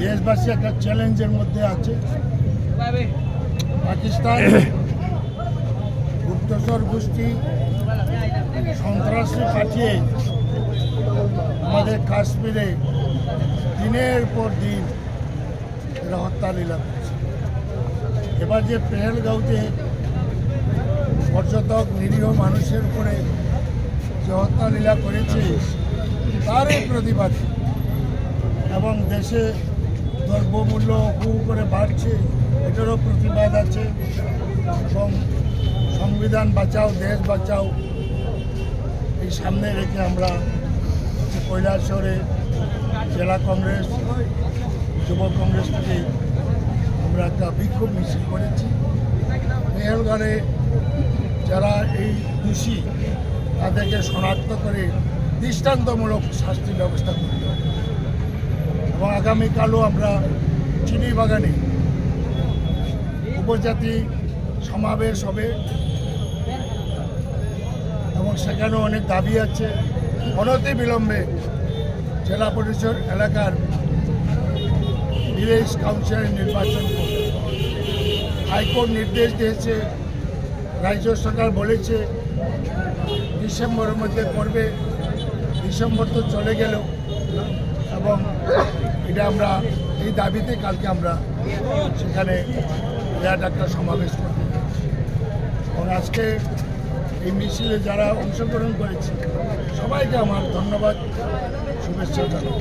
দেশবাসী একটা চ্যালেঞ্জের মধ্যে আছে। পাকিস্তান গুপ্তচর গোষ্ঠী সন্ত্রাসী পাঠিয়ে আমাদের কাশ্মীরে দিনের পর দিন এরা হত্যালীলা করছে। এবার যে পেহেলগাঁওতে পর্যটক নিরীহ মানুষের উপরে যে হত্যালীলা করেছে তারই প্রতিবাদে এবং দেশে দ্রব্যমূল্য হু করে বাড়ছে এটারও প্রতিবাদ আছে এবং সংবিধান বাঁচাও দেশ বাঁচাও এই সামনে রেখে আমরা কৈলাসহরে জেলা কংগ্রেস যুব কংগ্রেস থেকে আমরা একটা বিক্ষোভ মিছিল করেছি। পেহেলগাঁওয়ে যারা এই দোষী তাদেরকে শনাক্ত করে দৃষ্টান্তমূলক শাস্তির ব্যবস্থা করতে হবে এবং আগামীকালও আমরা চিনিবাগানে উপজাতি সমাবেশ হবে এবং সেখানেও অনেক দাবি আছে। অনতি বিলম্বে জেলা পরিষদ এলাকার ভিলেজ কাউন্সিলর নির্বাচন করবে। হাইকোর্ট নির্দেশ দিয়েছে, রাজ্য সরকার বলেছে ডিসেম্বরের মধ্যে করবে। ডিসেম্বর তো চলে গেল এবং এটা আমরা এই দাবিতে কালকে আমরা সেখানে বিরাট একটা সমাবেশ করতে এবং আজকে এই মিছিলে যারা অংশগ্রহণ করেছে সবাইকে আমার ধন্যবাদ, শুভেচ্ছা জানাই।